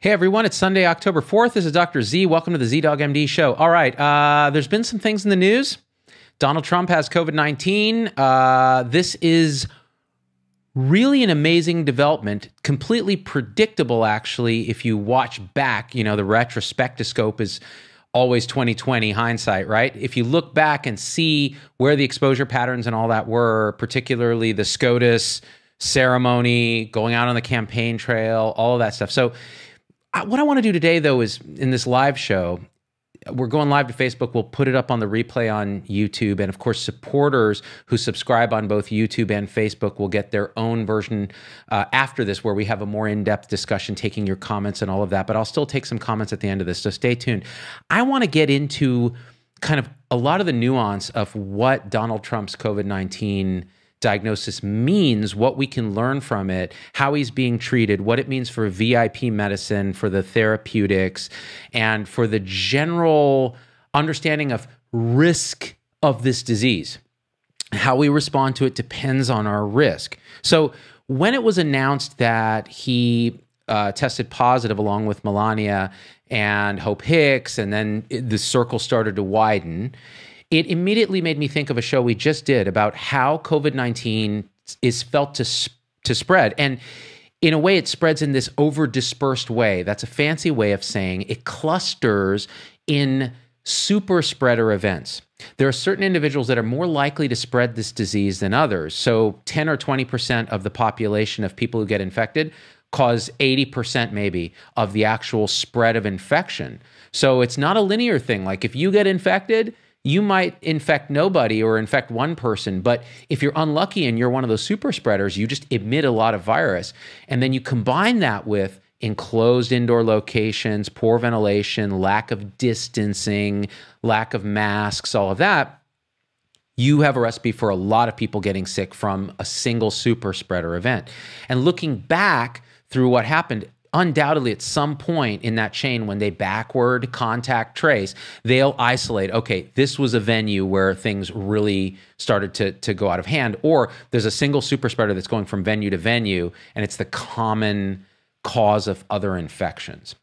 Hey everyone, it's Sunday, October 4th. This is Dr. Z. Welcome to the ZDoggMD show. All right, there's been some things in the news. Donald Trump has COVID-19. This is really an amazing development, completely predictable actually if you watch back. You know, the retrospectoscope is always 20/20 hindsight, right? If you look back and see where the exposure patterns and all that were, particularly the SCOTUS ceremony, going out on the campaign trail, all of that stuff. So what I want to do today, though, is in this live show, we're going live to Facebook. We'll put it up on the replay on YouTube. And of course, supporters who subscribe on both YouTube and Facebook will get their own version after this, where we have a more in-depth discussion, taking your comments and all of that. But I'll still take some comments at the end of this, so stay tuned. I want to get into kind of a lot of the nuance of what Donald Trump's COVID-19 diagnosis means, what we can learn from it, how he's being treated, what it means for VIP medicine, for the therapeutics, and for the general understanding of risk of this disease. How we respond to it depends on our risk. So when it was announced that he tested positive along with Melania and Hope Hicks, and then the circle started to widen, it immediately made me think of a show we just did about how COVID-19 is felt to spread. And in a way, it spreads in this over-dispersed way. That's a fancy way of saying it clusters in super spreader events. There are certain individuals that are more likely to spread this disease than others. So 10 or 20% of the population of people who get infected cause 80% maybe of the actual spread of infection. So it's not a linear thing. Like if you get infected, you might infect nobody or infect one person, but if you're unlucky and you're one of those super spreaders, you just emit a lot of virus. And then you combine that with enclosed indoor locations, poor ventilation, lack of distancing, lack of masks, all of that. You have a recipe for a lot of people getting sick from a single super spreader event. And looking back through what happened, undoubtedly, at some point in that chain, when they backward contact trace, they'll isolate, okay, this was a venue where things really started to go out of hand, or there's a single super spreader that's going from venue to venue, and it's the common cause of other infections.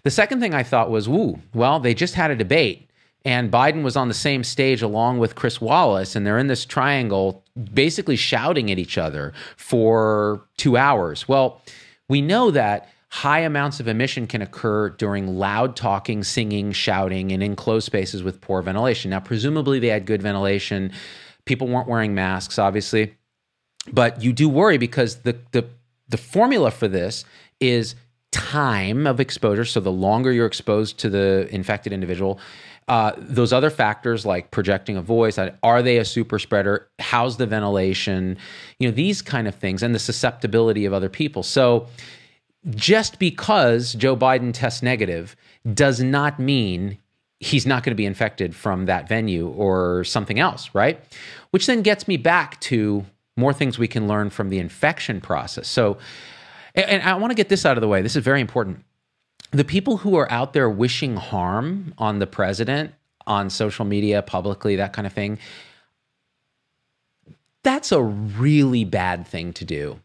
The second thing I thought was, well, they just had a debate, and Biden was on the same stage along with Chris Wallace, and they're in this triangle basically shouting at each other for 2 hours. Well, we know that high amounts of emission can occur during loud talking, singing, shouting, and enclosed spaces with poor ventilation. Now, presumably they had good ventilation. People weren't wearing masks, obviously. But you do worry because the formula for this is time of exposure. So the longer you're exposed to the infected individual, those other factors like projecting a voice, are they a super spreader? How's the ventilation? You know, these kind of things, and the susceptibility of other people. So just because Joe Biden tests negative does not mean he's not going to be infected from that venue or something else, right? Which then gets me back to more things we can learn from the infection process. So, and I want to get this out of the way. This is very important. The people who are out there wishing harm on the president, on social media, publicly, that kind of thing, that's a really bad thing to do.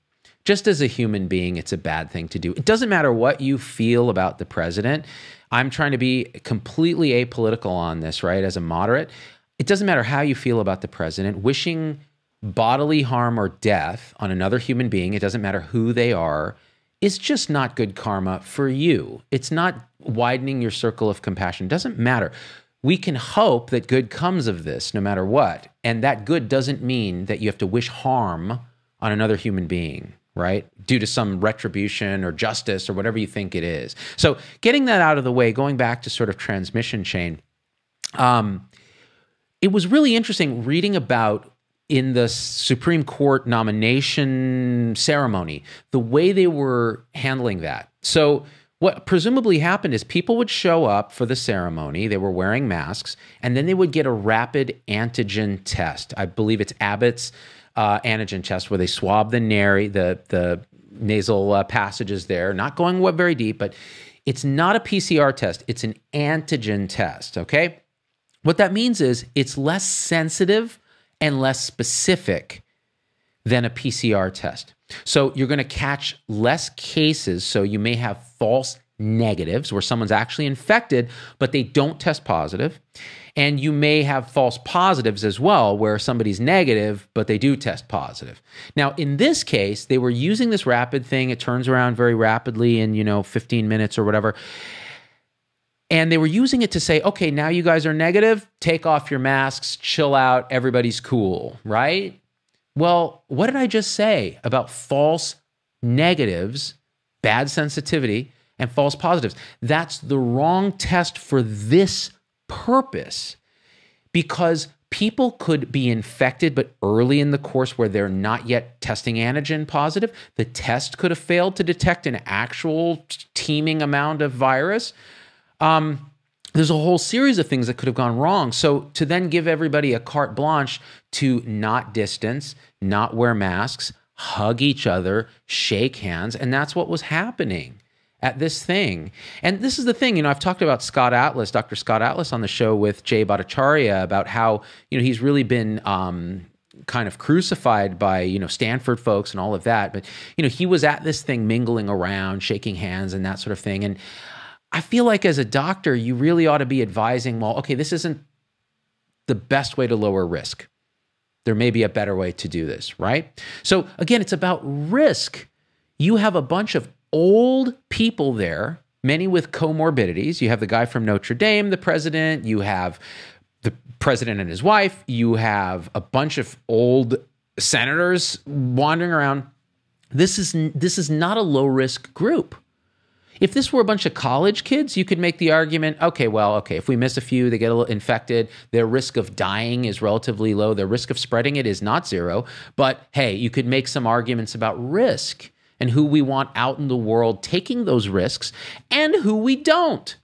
Just as a human being, it's a bad thing to do. It doesn't matter what you feel about the president. I'm trying to be completely apolitical on this, right? As a moderate, it doesn't matter how you feel about the president. Wishing bodily harm or death on another human being, it doesn't matter who they are, is just not good karma for you. It's not widening your circle of compassion. It doesn't matter. We can hope that good comes of this no matter what. And that good doesn't mean that you have to wish harm on another human being, right? Due to some retribution or justice or whatever you think it is. So getting that out of the way, going back to sort of transmission chain, it was really interesting reading about in the Supreme Court nomination ceremony, the way they were handling that. So what presumably happened is people would show up for the ceremony, they were wearing masks, and then they would get a rapid antigen test. I believe it's Abbott's antigen test, where they swab the nasal passages there, not going very deep, but it's not a PCR test. It's an antigen test, okay? What that means is it's less sensitive and less specific than a PCR test. So you're going to catch less cases, so you may have false negatives, where someone's actually infected, but they don't test positive. And you may have false positives as well, where somebody's negative, but they do test positive. Now, in this case, they were using this rapid thing. It turns around very rapidly in, 15 minutes or whatever. And they were using it to say, okay, now you guys are negative, take off your masks, chill out, everybody's cool, right? Well, what did I just say about false negatives, bad sensitivity, and false positives? That's the wrong test for this purpose, because people could be infected, but early in the course where they're not yet testing antigen positive, the test could have failed to detect an actual teeming amount of virus. There's a whole series of things that could have gone wrong. So to then give everybody a carte blanche to not distance, not wear masks, hug each other, shake hands, and that's what was happening at this thing. And this is the thing, I've talked about Scott Atlas, Dr. Scott Atlas on the show with Jay Bhattacharya about how, he's really been kind of crucified by, Stanford folks and all of that. But, he was at this thing mingling around, shaking hands and that sort of thing. And I feel like as a doctor, you really ought to be advising, well, okay, this isn't the best way to lower risk. There may be a better way to do this, right? So again, it's about risk. You have a bunch of old people there, many with comorbidities. You have the guy from Notre Dame, the president. You have the president and his wife. You have a bunch of old senators wandering around. This is not a low-risk group. If this were a bunch of college kids, you could make the argument, okay, if we miss a few, they get a little infected, their risk of dying is relatively low, their risk of spreading it is not zero. But hey, you could make some arguments about risk and who we want out in the world taking those risks and who we don't.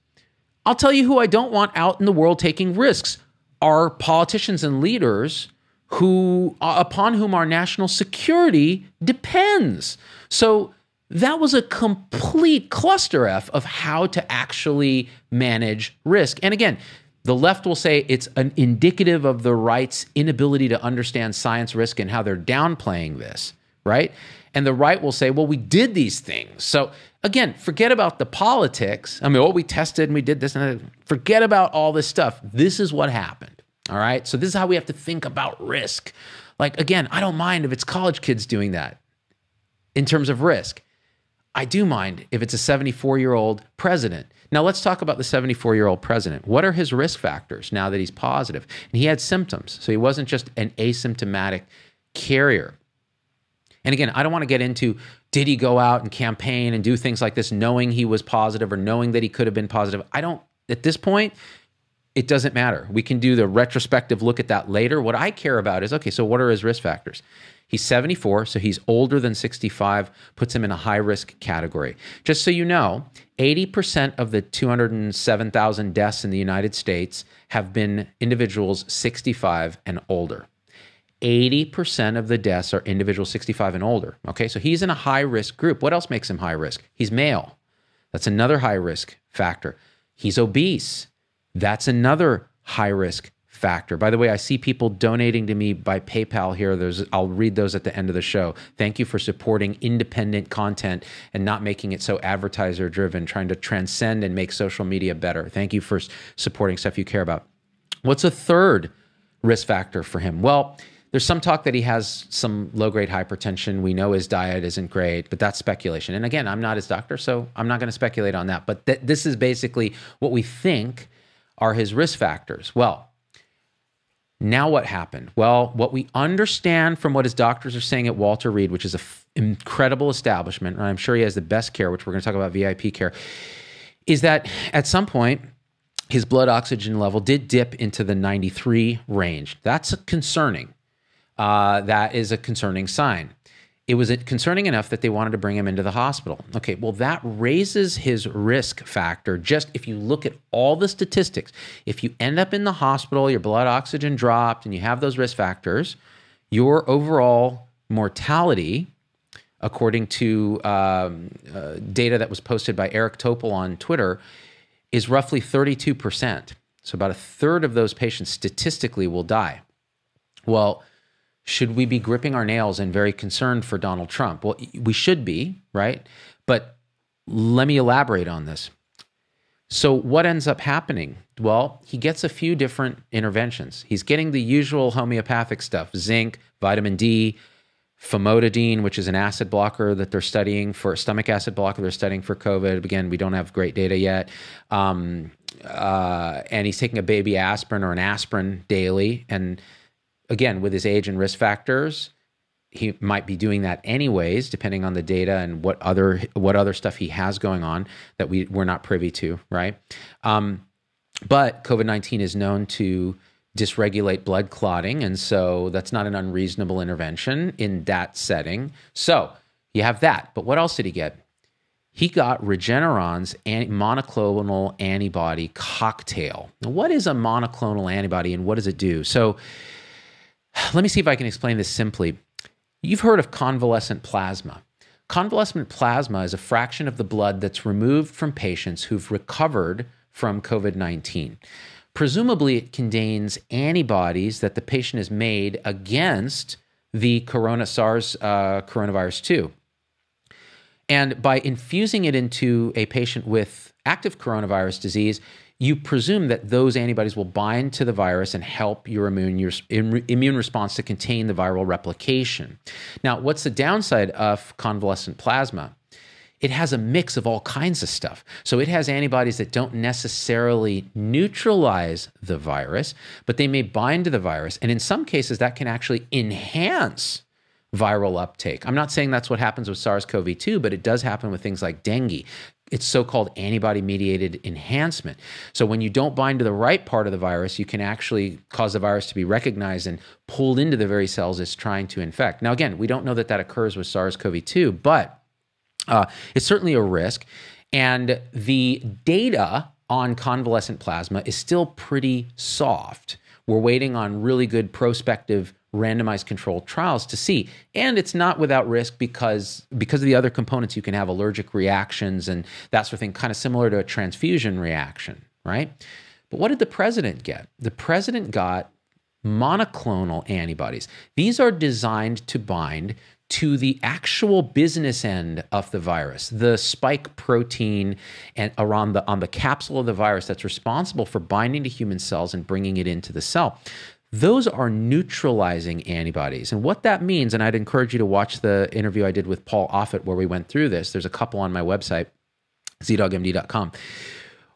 I'll tell you who I don't want out in the world taking risks are politicians and leaders upon whom our national security depends. So that was a complete cluster F of how to actually manage risk. And again, the left will say it's an indicative of the right's inability to understand science, risk, and how they're downplaying this, right? And the right will say, well, we did these things. So again, forget about the politics. We tested and we did this. And forget about all this stuff. This is what happened, all right? So this is how we have to think about risk. Like, again, I don't mind if it's college kids doing that in terms of risk. I do mind if it's a 74-year-old president. Now, let's talk about the 74-year-old president. What are his risk factors now that he's positive? And he had symptoms, so he wasn't just an asymptomatic carrier. And again, I don't want to get into, did he go out and campaign and do things like this knowing he was positive or knowing that he could have been positive? At this point, it doesn't matter. We can do the retrospective look at that later. What I care about is, okay, so what are his risk factors? He's 74, so he's older than 65, puts him in a high-risk category. Just so you know, 80% of the 207,000 deaths in the United States have been individuals 65 and older. 80% of the deaths are individuals 65 and older. Okay, so he's in a high-risk group. What else makes him high risk? He's male. That's another high-risk factor. He's obese. That's another high-risk factor. By the way, I see people donating to me by PayPal here. I'll read those at the end of the show. Thank you for supporting independent content and not making it so advertiser-driven, trying to transcend and make social media better. Thank you for supporting stuff you care about. What's a third risk factor for him? Well, there's some talk that he has some low-grade hypertension. We know his diet isn't great, but that's speculation. And again, I'm not his doctor, so I'm not going to speculate on that. But this is basically what we think are his risk factors. Well, now what happened? Well, what we understand from what his doctors are saying at Walter Reed, which is an incredible establishment, and I'm sure he has the best care, which we're going to talk about VIP care, is that at some point, his blood oxygen level did dip into the 93 range. That's concerning. That is a concerning sign. It was concerning enough that they wanted to bring him into the hospital. Okay, well, that raises his risk factor. Just if you look at all the statistics, if you end up in the hospital, your blood oxygen dropped, and you have those risk factors, your overall mortality, according to data that was posted by Eric Topol on Twitter, is roughly 32%. So about a third of those patients statistically will die. Well, should we be gripping our nails and very concerned for Donald Trump? Well, we should be, right? But let me elaborate on this. So what ends up happening? Well, he gets a few different interventions. He's getting the usual homeopathic stuff, zinc, vitamin D, famotidine, which is an acid blocker that they're studying for, stomach acid blocker they're studying for COVID. Again, we don't have great data yet. And he's taking a baby aspirin or an aspirin daily. And again, with his age and risk factors, he might be doing that anyways, depending on the data and what other stuff he has going on that we're not privy to, right? But COVID-19 is known to dysregulate blood clotting, and so that's not an unreasonable intervention in that setting. So you have that. But what else did he get? He got Regeneron's monoclonal antibody cocktail. Now, what is a monoclonal antibody and what does it do? So let me see if I can explain this simply. You've heard of convalescent plasma. Convalescent plasma is a fraction of the blood that's removed from patients who've recovered from COVID-19. Presumably, it contains antibodies that the patient has made against the SARS coronavirus 2. And by infusing it into a patient with active coronavirus disease, you presume that those antibodies will bind to the virus and help your immune response to contain the viral replication. Now, what's the downside of convalescent plasma? It has a mix of all kinds of stuff. So it has antibodies that don't necessarily neutralize the virus, but they may bind to the virus. And in some cases, that can actually enhance viral uptake. I'm not saying that's what happens with SARS-CoV-2, but it does happen with things like dengue. It's so-called antibody-mediated enhancement. So when you don't bind to the right part of the virus, you can actually cause the virus to be recognized and pulled into the very cells it's trying to infect. Now, again, we don't know that that occurs with SARS-CoV-2, but it's certainly a risk. And the data on convalescent plasma is still pretty soft. We're waiting on really good prospective randomized controlled trials to see. And it's not without risk because of the other components. You can have allergic reactions and that sort of thing, kind of similar to a transfusion reaction, right? But what did the president get? The president got monoclonal antibodies. These are designed to bind to the actual business end of the virus, the spike protein and on the capsule of the virus that's responsible for binding to human cells and bringing it into the cell. Those are neutralizing antibodies. And what that means, and I'd encourage you to watch the interview I did with Paul Offit where we went through this. There's a couple on my website, ZDoggMD.com.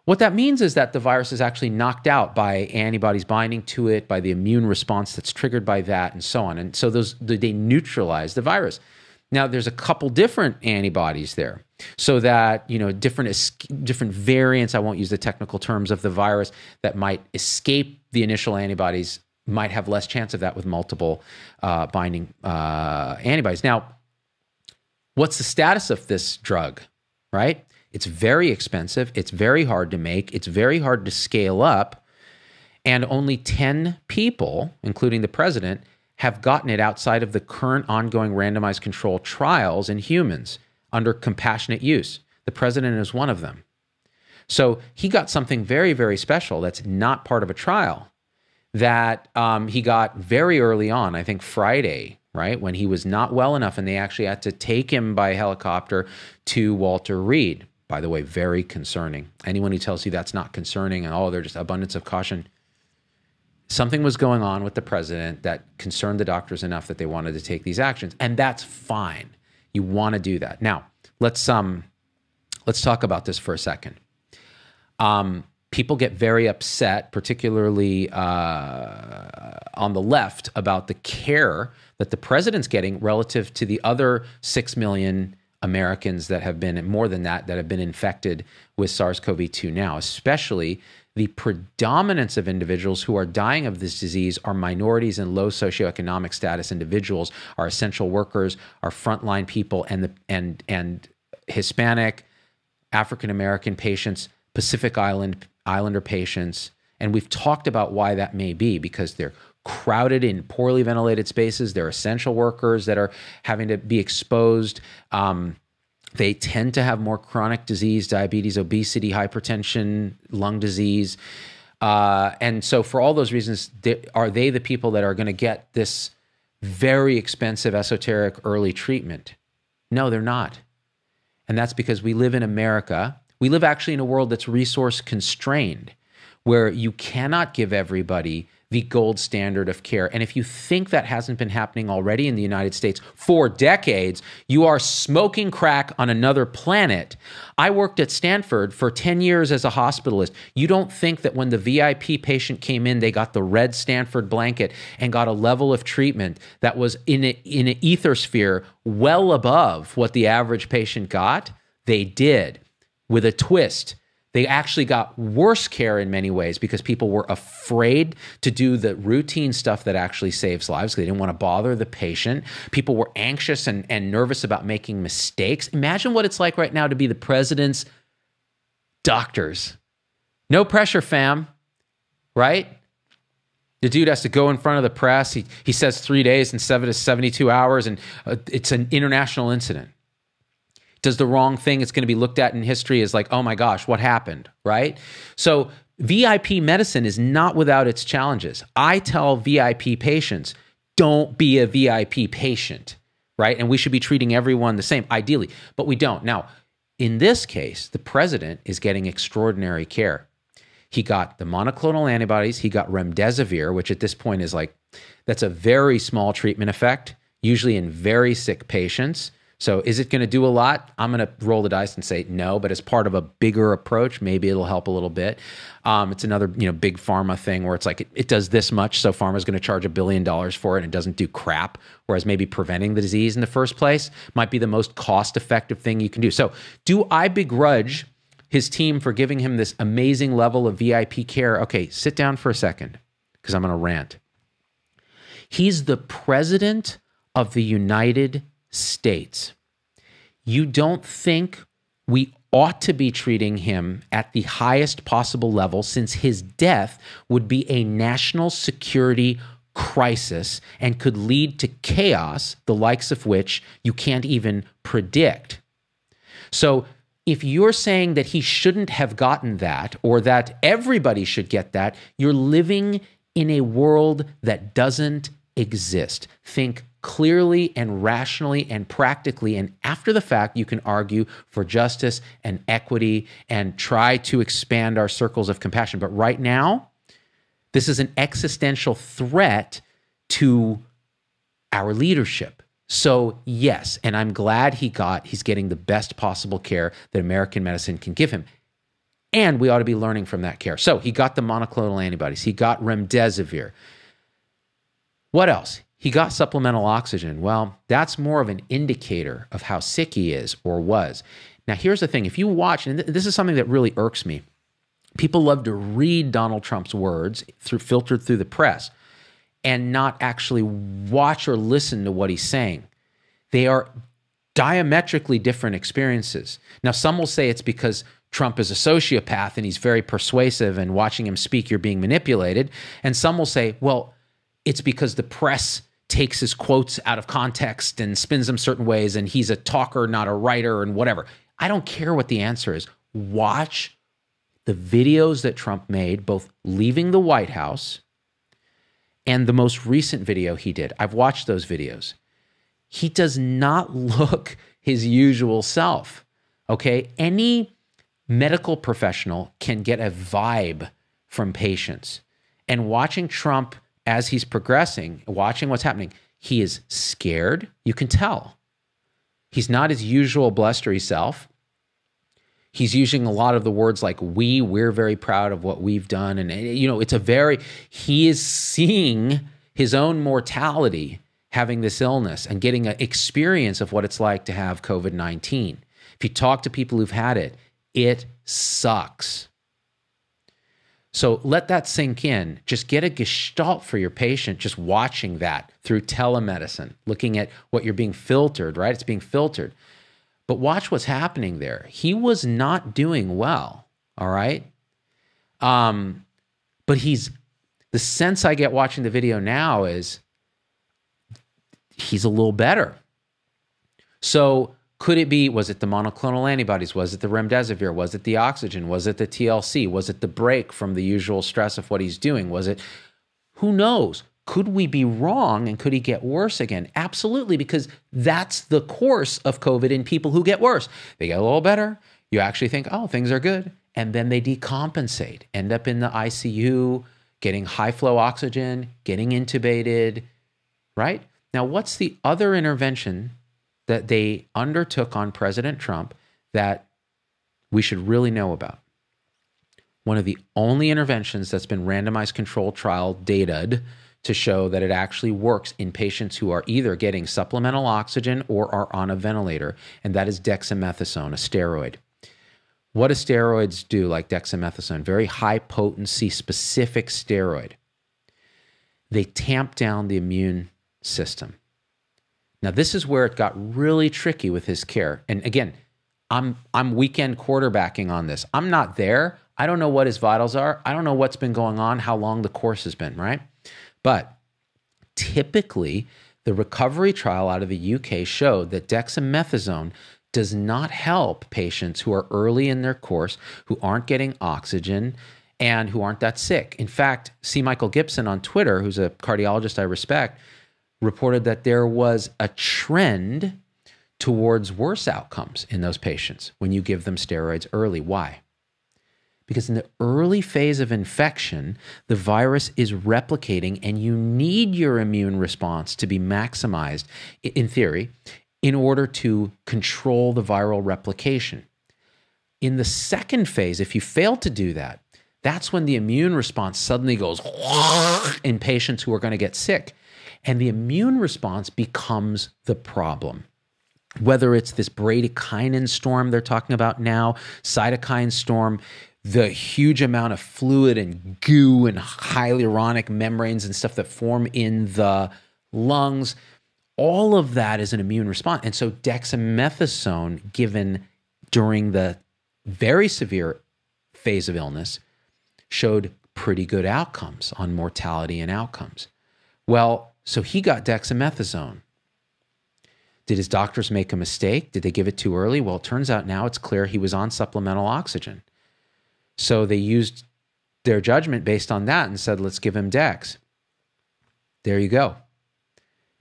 What that means is that the virus is actually knocked out by antibodies binding to it, by the immune response that's triggered by that, and so on. And so they neutralize the virus. Now, there's a couple different antibodies there, so that different variants. I won't use the technical terms of the virus that might escape the initial antibodies might have less chance of that with multiple binding antibodies. Now, what's the status of this drug, right? It's very expensive. It's very hard to make. It's very hard to scale up. And only 10 people, including the president, have gotten it outside of the current ongoing randomized controlled trials in humans under compassionate use. The president is one of them. So he got something very, very special that's not part of a trial that he got very early on, I think Friday, right, when he was not well enough and they actually had to take him by helicopter to Walter Reed. By the way, very concerning. Anyone who tells you that's not concerning and, oh, they're just abundance of caution. Something was going on with the president that concerned the doctors enough that they wanted to take these actions. And that's fine. You want to do that. Now, let's talk about this for a second. People get very upset, particularly on the left, about the care that the president's getting relative to the other 6 million Americans that have been, more than that have been infected with SARS-CoV-2 now, especially the predominance of individuals who are dying of this disease are minorities and low socioeconomic status individuals, are essential workers, are frontline people, and Hispanic, African-American patients, Pacific Islander patients. And we've talked about why that may be, because they're crowded in poorly ventilated spaces. They're essential workers that are having to be exposed. They tend to have more chronic disease, diabetes, obesity, hypertension, lung disease. And so for all those reasons, are they the people that are going to get this very expensive, esoteric early treatment? No, they're not. And that's because we live in America. We live actually in a world that's resource constrained, where you cannot give everybody the gold standard of care. And if you think that hasn't been happening already in the United States for decades, you are smoking crack on another planet. I worked at Stanford for 10 years as a hospitalist. You don't think that when the VIP patient came in, they got the red Stanford blanket and got a level of treatment that was in an ethersphere well above what the average patient got? They did, with a twist. They actually got worse care in many ways because people were afraid to do the routine stuff that actually saves lives. They didn't want to bother the patient. People were anxious and nervous about making mistakes. Imagine what it's like right now to be the president's doctors. No pressure, fam, right? The dude has to go in front of the press. He says 3 days instead of 72 hours, and it's an international incident. Does the wrong thing, it's going to be looked at in history as like, oh my gosh, what happened, right? So VIP medicine is not without its challenges. I tell VIP patients, don't be a VIP patient, right? And we should be treating everyone the same, ideally, but we don't. Now, in this case, the president is getting extraordinary care. He got the monoclonal antibodies, he got remdesivir, which at this point is like, that's a very small treatment effect, usually in very sick patients. So is it going to do a lot? I'm going to roll the dice and say no, but as part of a bigger approach, maybe it'll help a little bit. It's another big pharma thing where it's like it does this much, so pharma's going to charge $1 billion for it and it doesn't do crap, whereas maybe preventing the disease in the first place might be the most cost-effective thing you can do. So do I begrudge his team for giving him this amazing level of VIP care? Okay, sit down for a second because I'm going to rant. He's the president of the United States. You don't think we ought to be treating him at the highest possible level, since his death would be a national security crisis and could lead to chaos, the likes of which you can't even predict. So if you're saying that he shouldn't have gotten that, or that everybody should get that, you're living in a world that doesn't exist. Think clearly and rationally and practically, and after the fact, you can argue for justice and equity and try to expand our circles of compassion. But right now, this is an existential threat to our leadership. So yes, and I'm glad he's getting the best possible care that American medicine can give him. And we ought to be learning from that care. So he got the monoclonal antibodies. He got remdesivir. What else? He got supplemental oxygen. Well, that's more of an indicator of how sick he is or was. Now, here's the thing. If you watch, and this is something that really irks me, people love to read Donald Trump's words filtered through the press and not actually watch or listen to what he's saying. They are diametrically different experiences. Now, some will say it's because Trump is a sociopath and he's very persuasive, and watching him speak, you're being manipulated. And some will say, well, it's because the press takes his quotes out of context and spins them certain ways, and he's a talker, not a writer, and whatever. I don't care what the answer is. Watch the videos that Trump made, both leaving the White House and the most recent video he did. I've watched those videos. He does not look his usual self, okay? Any medical professional can get a vibe from patients. And watching Trump as he's progressing, watching what's happening, he is scared. You can tell. He's not his usual blustery self. He's using a lot of the words like we're very proud of what we've done. And, he is seeing his own mortality, having this illness and getting an experience of what it's like to have COVID-19. If you talk to people who've had it, it sucks. So let that sink in. Just get a gestalt for your patient, just watching that through telemedicine, looking at what you're being filtered, right? It's being filtered. But watch what's happening there. He was not doing well, all right? But the sense I get watching the video now is he's a little better. So could it be, was it the monoclonal antibodies? Was it the remdesivir? Was it the oxygen? Was it the TLC? Was it the break from the usual stress of what he's doing? Was it, who knows? Could we be wrong and could he get worse again? Absolutely, because that's the course of COVID in people who get worse. They get a little better. You actually think, oh, things are good. And then they decompensate, end up in the ICU, getting high flow oxygen, getting intubated, right? Now, what's the other intervention that they undertook on President Trump that we should really know about? One of the only interventions that's been randomized controlled trial dataed to show that it actually works in patients who are either getting supplemental oxygen or are on a ventilator, and that is dexamethasone, a steroid. What do steroids do, like dexamethasone? Very high potency, specific steroid. They tamp down the immune system. Now, this is where it got really tricky with his care. And again, I'm weekend quarterbacking on this. I'm not there. I don't know what his vitals are. I don't know what's been going on, how long the course has been, right? But typically, the recovery trial out of the UK showed that dexamethasone does not help patients who are early in their course, who aren't getting oxygen, and who aren't that sick. In fact, C. Michael Gibson on Twitter, who's a cardiologist I respect, reported that there was a trend towards worse outcomes in those patients when you give them steroids early. Why? Because in the early phase of infection, the virus is replicating and you need your immune response to be maximized, in theory, in order to control the viral replication. In the second phase, if you fail to do that, that's when the immune response suddenly goes in patients who are going to get sick. And the immune response becomes the problem. Whether it's this bradykinin storm they're talking about now, cytokine storm, the huge amount of fluid and goo and hyaluronic membranes and stuff that form in the lungs, all of that is an immune response. And so dexamethasone given during the very severe phase of illness showed pretty good outcomes on mortality and outcomes. Well, so he got dexamethasone. Did his doctors make a mistake? Did they give it too early? Well, it turns out now it's clear he was on supplemental oxygen. So they used their judgment based on that and said, let's give him Dex. There you go.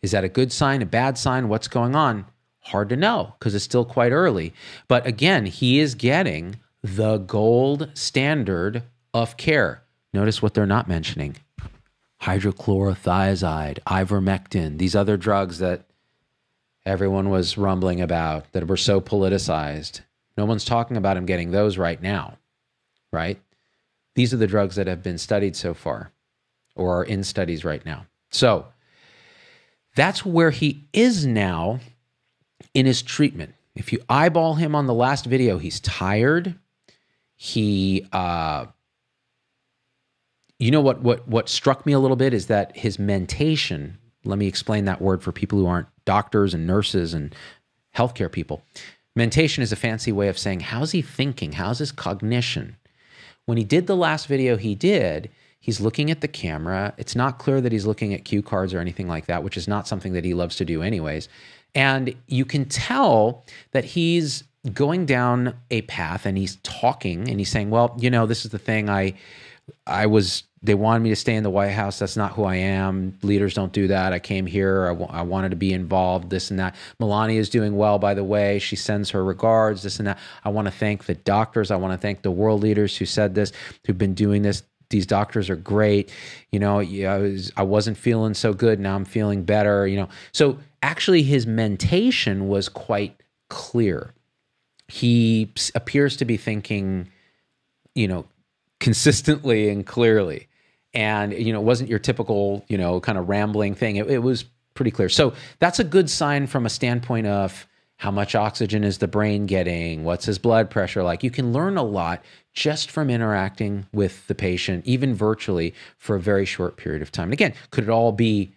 Is that a good sign, a bad sign? What's going on? Hard to know because it's still quite early. But again, he is getting the gold standard of care. Notice what they're not mentioning. Hydrochlorothiazide, ivermectin, these other drugs that everyone was rumbling about that were so politicized. No one's talking about him getting those right now. Right? These are the drugs that have been studied so far or are in studies right now. So that's where he is now in his treatment. If you eyeball him on the last video, he's tired. He, you know what struck me a little bit is that his mentation, let me explain that word for people who aren't doctors and nurses and healthcare people. Mentation is a fancy way of saying, how's he thinking? How's his cognition? When he did the last video he did, he's looking at the camera. It's not clear that he's looking at cue cards or anything like that, which is not something that he loves to do anyways. And you can tell that he's going down a path and he's talking and he's saying, well, you know, this is the thing. They wanted me to stay in the White House. That's not who I am. Leaders don't do that. I came here. I wanted to be involved, this and that. Melania is doing well, by the way. She sends her regards, this and that. I want to thank the doctors. I want to thank the world leaders who said this, who've been doing this. These doctors are great. You know, I wasn't feeling so good. Now I'm feeling better, you know. So actually his mentation was quite clear. He appears to be thinking, you know, consistently and clearly. And, you know, it wasn't your typical, you know, kind of rambling thing. It was pretty clear. So that's a good sign from a standpoint of how much oxygen is the brain getting? What's his blood pressure like? You can learn a lot just from interacting with the patient, even virtually, for a very short period of time. And again, could it all be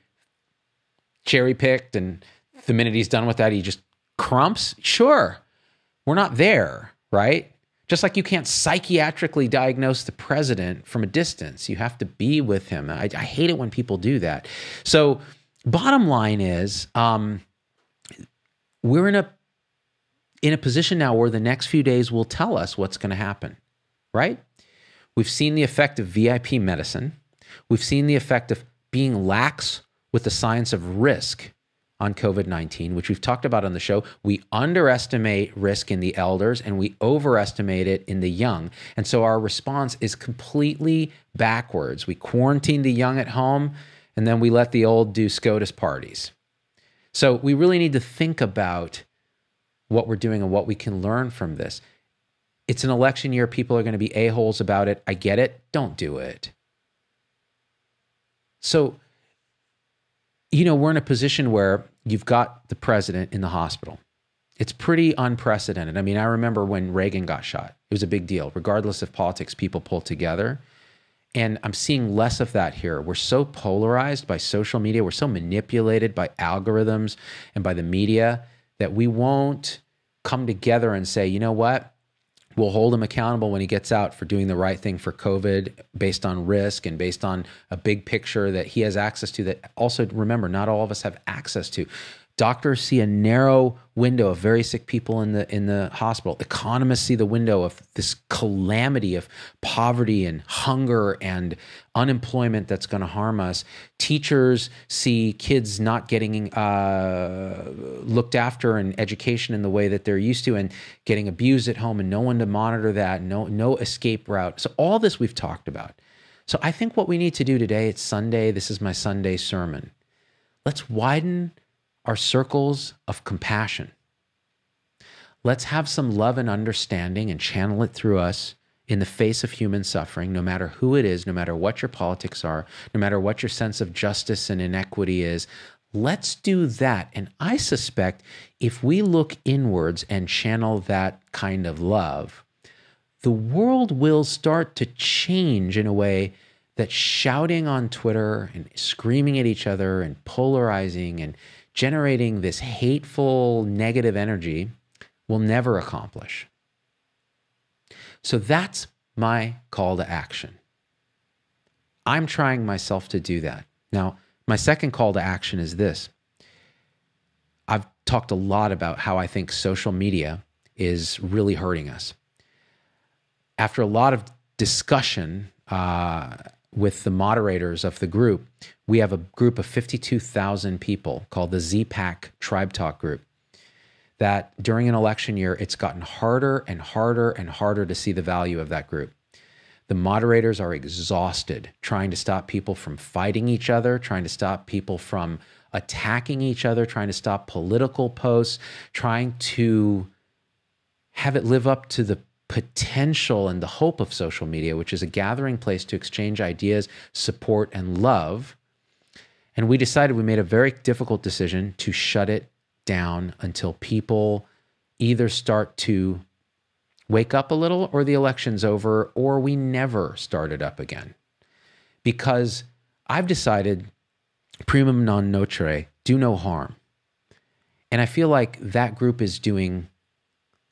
cherry-picked and the minute he's done with that, he just crumps? Sure. We're not there, right? Just like you can't psychiatrically diagnose the president from a distance. You have to be with him. I hate it when people do that. So bottom line is we're in a position now where the next few days will tell us what's going to happen, right? We've seen the effect of VIP medicine. We've seen the effect of being lax with the science of risk on COVID-19, which we've talked about on the show. We underestimate risk in the elders and we overestimate it in the young. And so our response is completely backwards. We quarantine the young at home and then we let the old do SCOTUS parties. So we really need to think about what we're doing and what we can learn from this. It's an election year. People are going to be a-holes about it. I get it. Don't do it. So, we're in a position where you've got the president in the hospital. It's pretty unprecedented. I mean, I remember when Reagan got shot. It was a big deal. Regardless of politics, people pulled together. And I'm seeing less of that here. We're so polarized by social media. We're so manipulated by algorithms and by the media that we won't come together and say, you know what? We'll hold him accountable when he gets out for doing the right thing for COVID based on risk and based on a big picture that he has access to that also, remember, not all of us have access to. Doctors see a narrow window of very sick people in the hospital. Economists see the window of this calamity of poverty and hunger and unemployment that's going to harm us. Teachers see kids not getting looked after in education in the way that they're used to and getting abused at home and no one to monitor that, no escape route. So all this we've talked about. So I think what we need to do today, it's Sunday, this is my Sunday sermon. Let's widen our circles of compassion. Let's have some love and understanding and channel it through us in the face of human suffering, no matter who it is, no matter what your politics are, no matter what your sense of justice and inequity is. Let's do that. And I suspect if we look inwards and channel that kind of love, the world will start to change in a way that shouting on Twitter and screaming at each other and polarizing and generating this hateful, negative energy will never accomplish. So that's my call to action. I'm trying myself to do that. Now, my second call to action is this. I've talked a lot about how I think social media is really hurting us. After a lot of discussion with the moderators of the group, we have a group of 52,000 people called the ZPac Tribe Talk group that during an election year, it's gotten harder and harder and harder to see the value of that group. The moderators are exhausted trying to stop people from fighting each other, trying to stop people from attacking each other, trying to stop political posts, trying to have it live up to the potential and the hope of social media, which is a gathering place to exchange ideas, support, and love. And we decided, we made a very difficult decision to shut it down until people either start to wake up a little or the election's over or we never start it up again. Because I've decided primum non nocere, do no harm. And I feel like that group is doing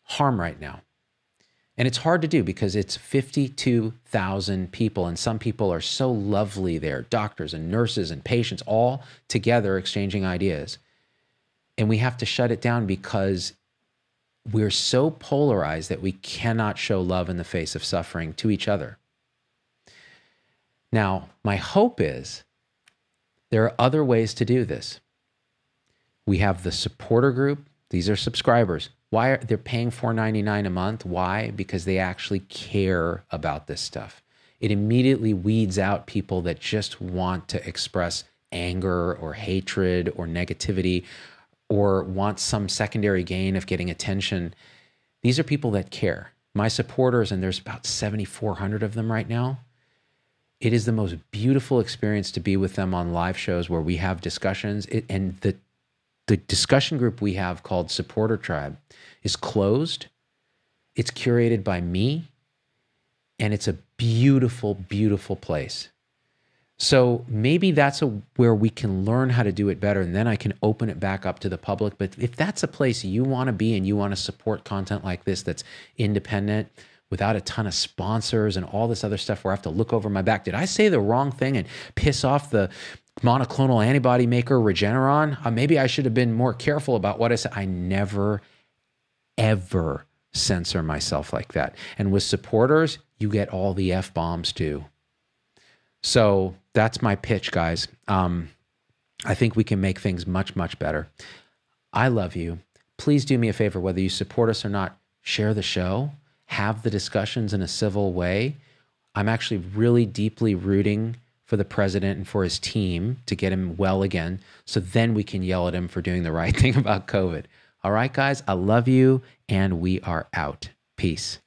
harm right now. And it's hard to do because it's 52,000 people, and some people are so lovely there, doctors and nurses and patients all together exchanging ideas. And we have to shut it down because we're so polarized that we cannot show love in the face of suffering to each other. Now, my hope is there are other ways to do this. We have the supporter group. These are subscribers. Why they're paying $4.99 a month? Why? Because they actually care about this stuff. It immediately weeds out people that just want to express anger or hatred or negativity or want some secondary gain of getting attention. These are people that care. My supporters, and there's about 7,400 of them right now. It is the most beautiful experience to be with them on live shows where we have discussions. And the discussion group we have called Supporter Tribe is closed. It's curated by me, and it's a beautiful, beautiful place. So maybe that's where we can learn how to do it better, and then I can open it back up to the public. But if that's a place you want to be and you want to support content like this that's independent, without a ton of sponsors and all this other stuff where I have to look over my back. Did I say the wrong thing and piss off the monoclonal antibody maker Regeneron? Maybe I should have been more careful about what I said. I never, ever censor myself like that. And with supporters, you get all the F-bombs too. So that's my pitch, guys. I think we can make things much, much better. I love you. Please do me a favor, whether you support us or not, share the show, have the discussions in a civil way. I'm actually really deeply rooting for the president and for his team to get him well again, so then we can yell at him for doing the right thing about COVID. All right, guys, I love you, and we are out. Peace.